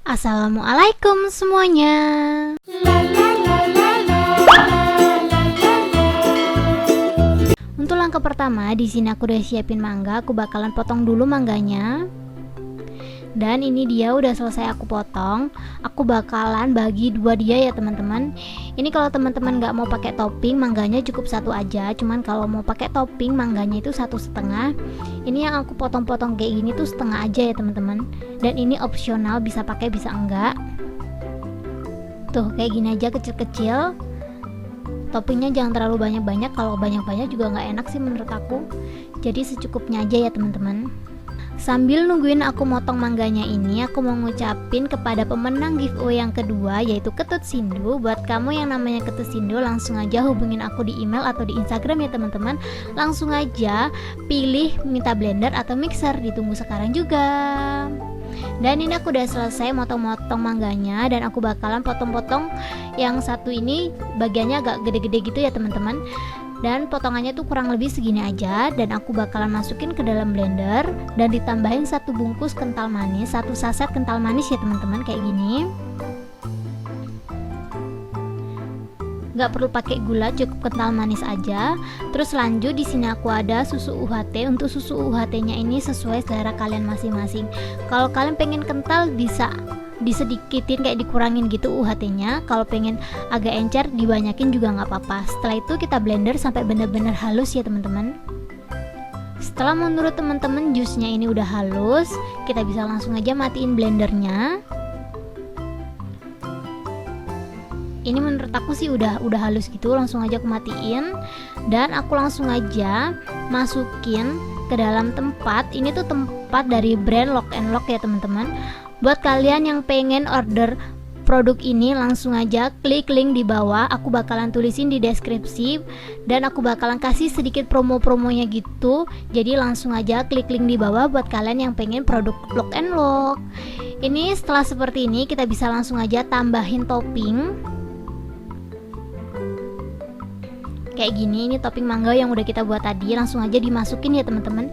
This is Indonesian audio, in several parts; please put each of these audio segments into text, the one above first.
Assalamualaikum semuanya. Untuk langkah pertama, di sini aku udah siapin mangga. Aku bakalan potong dulu mangganya. Dan ini dia udah selesai aku potong. Aku bakalan bagi dua dia ya teman-teman. Ini kalau teman-teman nggak mau pakai topping, mangganya cukup satu aja. Cuman kalau mau pakai topping, mangganya itu 1,5. Ini yang aku potong-potong kayak gini tuh setengah aja ya teman-teman. Dan ini opsional, bisa pakai bisa enggak. Tuh kayak gini aja kecil-kecil. Toppingnya jangan terlalu banyak-banyak. Kalau banyak-banyak juga nggak enak sih menurut aku. Jadi secukupnya aja ya teman-teman. Sambil nungguin aku motong mangganya ini, aku mau ngucapin kepada pemenang giveaway yang kedua, yaitu Ketut Sindu. Buat kamu yang namanya Ketut Sindu, langsung aja hubungin aku di email atau di Instagram ya teman-teman. Langsung aja pilih minta blender atau mixer, ditunggu sekarang juga. Dan ini aku udah selesai motong-motong mangganya, dan aku bakalan potong-potong yang satu ini bagiannya agak gede-gede gitu ya teman-teman. Dan potongannya tuh kurang lebih segini aja, dan aku bakalan masukin ke dalam blender dan ditambahin satu bungkus kental manis, satu saset kental manis ya teman-teman, kayak gini. Nggak perlu pakai gula, cukup kental manis aja. Terus lanjut di sini aku ada susu UHT. Untuk susu UHT-nya ini sesuai selera kalian masing-masing. Kalau kalian pengen kental bisa disedikitin, kayak dikurangin gitu UHT-nya. Kalau pengen agak encer dibanyakin juga nggak apa-apa. Setelah itu kita blender sampai bener-bener halus ya teman-teman. Setelah menurut teman-teman jusnya ini udah halus, kita bisa langsung aja matiin blendernya. Ini menurut aku sih udah halus gitu, langsung aja aku matiin. Dan aku langsung aja masukin ke dalam tempat. Ini tuh tempat dari brand Lock and Lock ya teman-teman. Buat kalian yang pengen order produk ini, langsung aja klik link di bawah. Aku bakalan tulisin di deskripsi, dan aku bakalan kasih sedikit promo-promonya gitu. Jadi langsung aja klik link di bawah buat kalian yang pengen produk Lock and Lock. Ini setelah seperti ini kita bisa langsung aja tambahin topping. Kayak gini, ini topping mangga yang udah kita buat tadi, langsung aja dimasukin ya teman-teman.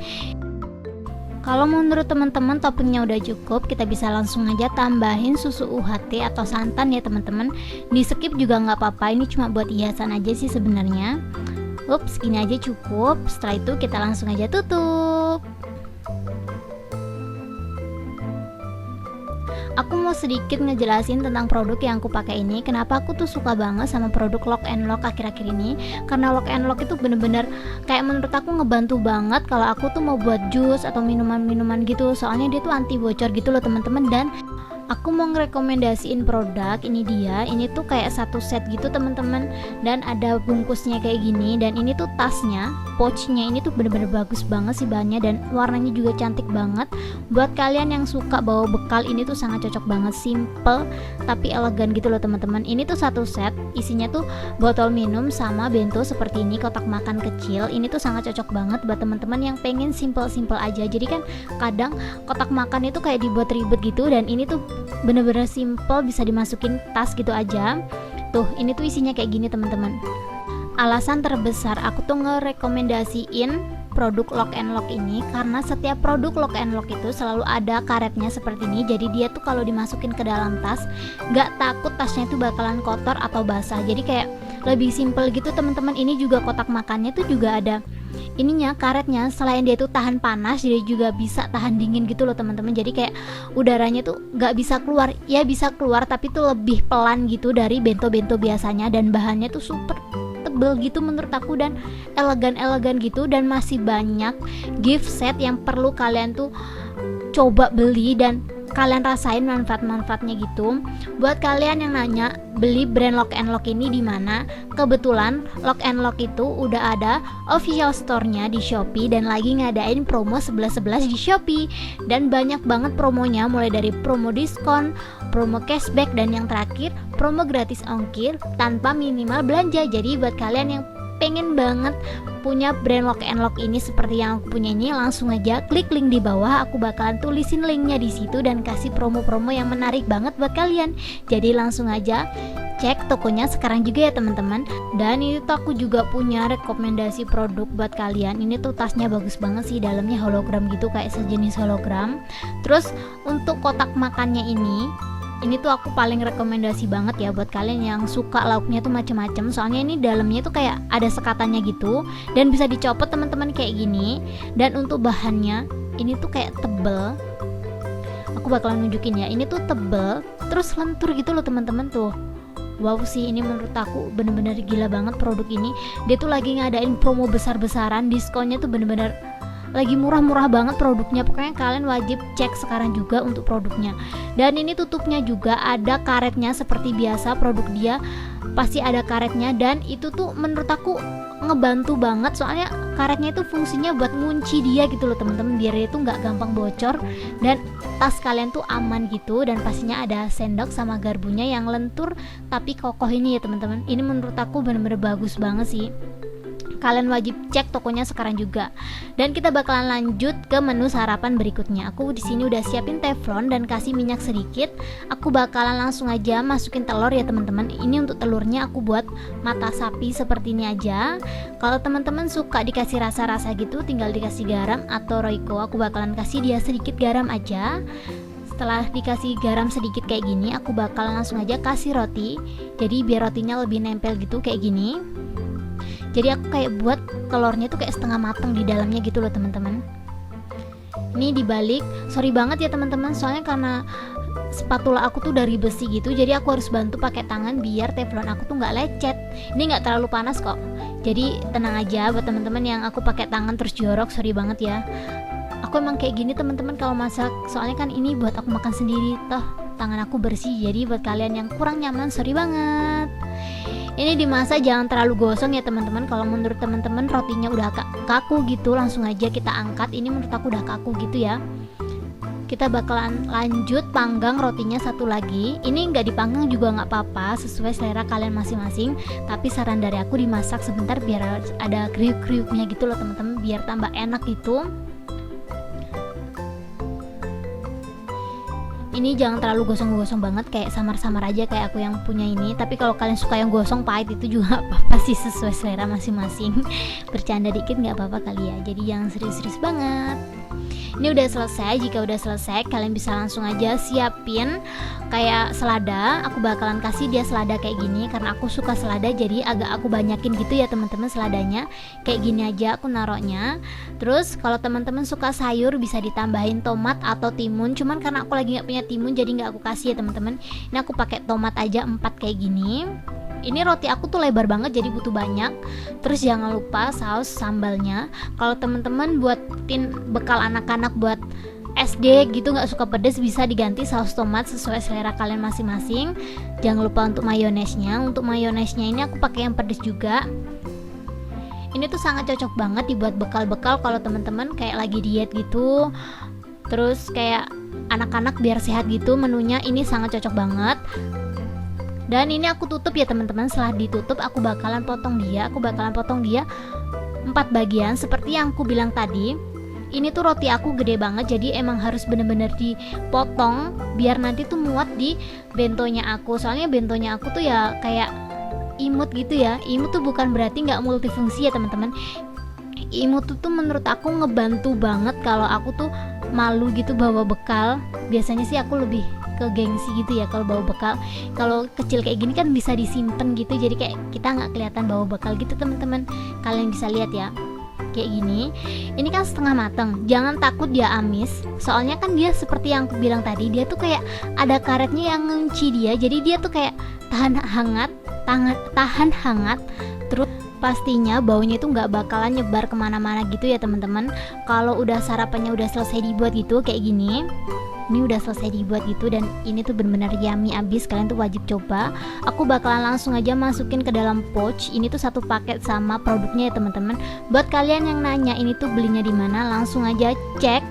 Kalau menurut teman-teman toppingnya udah cukup, kita bisa langsung aja tambahin susu UHT atau santan ya teman-teman. Di skip juga nggak apa-apa, ini cuma buat hiasan aja sih sebenarnya. Ups, gini aja cukup. Setelah itu kita langsung aja tutup. Aku mau sedikit ngejelasin tentang produk yang aku pakai ini. Kenapa aku tuh suka banget sama produk Lock and Lock akhir-akhir ini? Karena Lock and Lock itu bener-bener kayak menurut aku ngebantu banget kalau aku tuh mau buat jus atau minuman-minuman gitu. Soalnya dia tuh anti bocor gitu loh teman-teman. Dan aku mau ngerekomendasiin produk ini dia. Ini tuh kayak satu set gitu teman-teman, dan ada bungkusnya kayak gini. Dan ini tuh tasnya, pouchnya ini tuh bener-bener bagus banget sih bahannya, dan warnanya juga cantik banget. Buat kalian yang suka bawa bekal, ini tuh sangat cocok banget. Simple tapi elegan gitu loh teman-teman. Ini tuh satu set, isinya tuh botol minum sama bento seperti ini, kotak makan kecil. Ini tuh sangat cocok banget buat teman-teman yang pengen simple-simple aja. Jadi kan kadang kotak makan itu kayak dibuat ribet gitu, dan ini tuh bener-bener simple, bisa dimasukin tas gitu aja. Tuh ini tuh isinya kayak gini teman-teman. Alasan terbesar aku tuh ngerekomendasiin produk Lock and Lock ini karena setiap produk Lock and Lock itu selalu ada karetnya seperti ini. Jadi dia tuh kalau dimasukin ke dalam tas gak takut tasnya itu bakalan kotor atau basah. Jadi kayak lebih simple gitu teman-teman. Ini juga kotak makannya tuh juga ada ininya, karetnya. Selain dia tuh tahan panas, dia juga bisa tahan dingin gitu loh teman-teman. Jadi kayak udaranya tuh gak bisa keluar, ya bisa keluar tapi tuh lebih pelan gitu dari bento-bento biasanya. Dan bahannya tuh super tebel gitu menurut aku, dan elegan-elegan gitu. Dan masih banyak gift set yang perlu kalian tuh coba beli dan kalian rasain manfaat-manfaatnya gitu. Buat kalian yang nanya beli brand Lock and Lock ini di mana, kebetulan Lock and Lock itu udah ada official store-nya di Shopee dan lagi ngadain promo 11-11 di Shopee. Dan banyak banget promonya, mulai dari promo diskon, promo cashback, dan yang terakhir promo gratis ongkir tanpa minimal belanja. Jadi buat kalian yang pengen banget punya brand Lock and Lock ini seperti yang aku punya ini, langsung aja klik link di bawah. Aku bakalan tulisin linknya di situ dan kasih promo-promo yang menarik banget buat kalian. Jadi langsung aja cek tokonya sekarang juga ya teman-teman. Dan itu tuh aku juga punya rekomendasi produk buat kalian. Ini tuh tasnya bagus banget sih, dalamnya hologram gitu, kayak sejenis hologram. Terus untuk kotak makannya ini Ini tuh aku paling rekomendasi banget ya buat kalian yang suka lauknya tuh macem-macem. Soalnya ini dalamnya tuh kayak ada sekatannya gitu dan bisa dicopot teman-teman kayak gini. Dan untuk bahannya ini tuh kayak tebel. Aku bakalan nunjukin ya. Ini tuh tebel, terus lentur gitu loh teman-teman tuh. Wow sih, ini menurut aku bener-bener gila banget produk ini. Dia tuh lagi ngadain promo besar-besaran, diskonnya tuh bener-bener lagi murah-murah banget produknya. Pokoknya kalian wajib cek sekarang juga untuk produknya. Dan ini tutupnya juga ada karetnya seperti biasa, produk dia pasti ada karetnya. Dan itu tuh menurut aku ngebantu banget, soalnya karetnya itu fungsinya buat ngunci dia gitu loh teman-teman, biar dia tuh nggak gampang bocor dan tas kalian tuh aman gitu. Dan pastinya ada sendok sama garpunya yang lentur tapi kokoh ini ya teman-teman. Ini menurut aku bener-bener bagus banget sih. Kalian wajib cek tokonya sekarang juga. Dan kita bakalan lanjut ke menu sarapan berikutnya. Aku di sini udah siapin teflon dan kasih minyak sedikit. Aku bakalan langsung aja masukin telur ya teman-teman. Ini untuk telurnya aku buat mata sapi seperti ini aja. Kalau teman-teman suka dikasih rasa-rasa gitu, tinggal dikasih garam atau Royco. Aku bakalan kasih dia sedikit garam aja. Setelah dikasih garam sedikit kayak gini, aku bakalan langsung aja kasih roti. Jadi biar rotinya lebih nempel gitu kayak gini. Jadi aku kayak buat telurnya tuh kayak setengah mateng di dalamnya gitu loh teman-teman. Ini dibalik, sorry banget ya teman-teman, soalnya karena spatula aku tuh dari besi gitu, jadi aku harus bantu pakai tangan biar teflon aku tuh nggak lecet. Ini nggak terlalu panas kok, jadi tenang aja buat teman-teman yang aku pakai tangan terus jorok, sorry banget ya. Aku emang kayak gini teman-teman kalau masak, soalnya kan ini buat aku makan sendiri, toh tangan aku bersih. Jadi buat kalian yang kurang nyaman, sorry banget. Ini dimasak jangan terlalu gosong ya teman-teman. Kalau menurut teman-teman rotinya udah kaku gitu, langsung aja kita angkat. Ini menurut aku udah kaku gitu ya. Kita bakalan lanjut panggang rotinya satu lagi. Ini nggak dipanggang juga nggak apa-apa, sesuai selera kalian masing-masing. Tapi saran dari aku dimasak sebentar biar ada kriuk-kriuknya gitu loh teman-teman, biar tambah enak gitu. Ini jangan terlalu gosong-gosong banget, kayak samar-samar aja kayak aku yang punya ini. Tapi kalau kalian suka yang gosong pahit itu juga apa-apa sih, sesuai selera masing-masing. Bercanda dikit nggak apa-apa kali ya, jadi jangan serius-serius banget. Ini udah selesai. Jika udah selesai, kalian bisa langsung aja siapin kayak selada. Aku bakalan kasih dia selada kayak gini karena aku suka selada, jadi agak aku banyakin gitu ya teman-teman seladanya. Kayak gini aja aku naroknya. Terus kalau teman-teman suka sayur bisa ditambahin tomat atau timun. Cuman karena aku lagi nggak punya timun jadi nggak aku kasih ya teman-teman. Ini aku pakai tomat aja 4 kayak gini. Ini roti aku tuh lebar banget jadi butuh banyak. Terus jangan lupa saus sambalnya. Kalau teman-teman buatin bekal anak-anak buat SD gitu nggak suka pedas, bisa diganti saus tomat sesuai selera kalian masing-masing. Jangan lupa untuk mayonesnya. Untuk mayonesnya ini aku pakai yang pedas juga. Ini tuh sangat cocok banget dibuat bekal-bekal kalau teman-teman kayak lagi diet gitu. Terus kayak anak-anak biar sehat gitu, menunya ini sangat cocok banget. Dan ini aku tutup ya teman-teman. Setelah ditutup aku bakalan potong dia. 4 bagian seperti yang aku bilang tadi. Ini tuh roti aku gede banget, jadi emang harus bener-bener dipotong biar nanti tuh muat di bentonya aku. Soalnya bentonya aku tuh ya kayak imut gitu ya. Imut tuh bukan berarti nggak multifungsi ya teman-teman. Imut tuh menurut aku ngebantu banget kalau aku tuh malu gitu bawa bekal. Biasanya sih aku lebih ke gengsi gitu ya kalau bawa bekal. Kalau kecil kayak gini kan bisa disimpan gitu, jadi kayak kita nggak kelihatan bawa bekal gitu teman-teman. Kalian bisa lihat ya kayak gini. Ini kan setengah mateng, jangan takut dia amis, soalnya kan dia seperti yang aku bilang tadi, dia tuh kayak ada karetnya yang ngunci dia, jadi dia tuh kayak tahan hangat. Terus pastinya baunya itu nggak bakalan nyebar kemana-mana gitu ya teman-teman. Kalau udah sarapannya udah selesai dibuat gitu kayak gini, ini udah selesai dibuat gitu, dan ini tuh benar-benar yummy abis. Kalian tuh wajib coba. Aku bakalan langsung aja masukin ke dalam pouch. Ini tuh satu paket sama produknya ya teman-teman. Buat kalian yang nanya ini tuh belinya di mana, langsung aja cek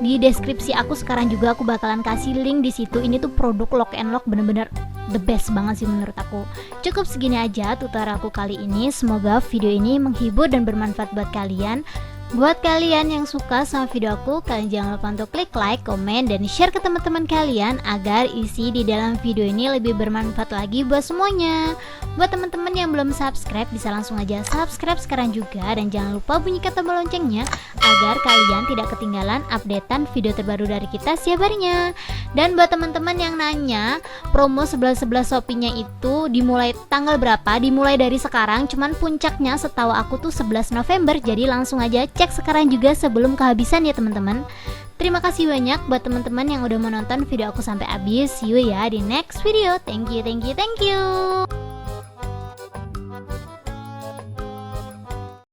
di deskripsi aku sekarang juga. Aku bakalan kasih link di situ. Ini tuh produk Lock and Lock bener-bener the best banget sih menurut aku. Cukup segini aja tutorial aku kali ini. Semoga video ini menghibur dan bermanfaat buat kalian. Buat kalian yang suka sama video aku, kalian jangan lupa untuk klik like, komen, dan share ke teman-teman kalian agar isi di dalam video ini lebih bermanfaat lagi buat semuanya. Buat teman-teman yang belum subscribe, bisa langsung aja subscribe sekarang juga, dan jangan lupa bunyikan tombol loncengnya agar kalian tidak ketinggalan updatean video terbaru dari kita setiap harinya. Dan buat teman-teman yang nanya, promo 11.11 Shopee-nya itu dimulai tanggal berapa? Dimulai dari sekarang, cuman puncaknya setahu aku tuh 11 November, jadi langsung aja cek sekarang juga sebelum kehabisan ya teman-teman. Terima kasih banyak buat teman-teman yang udah menonton video aku sampai habis. See you ya di next video. Thank you.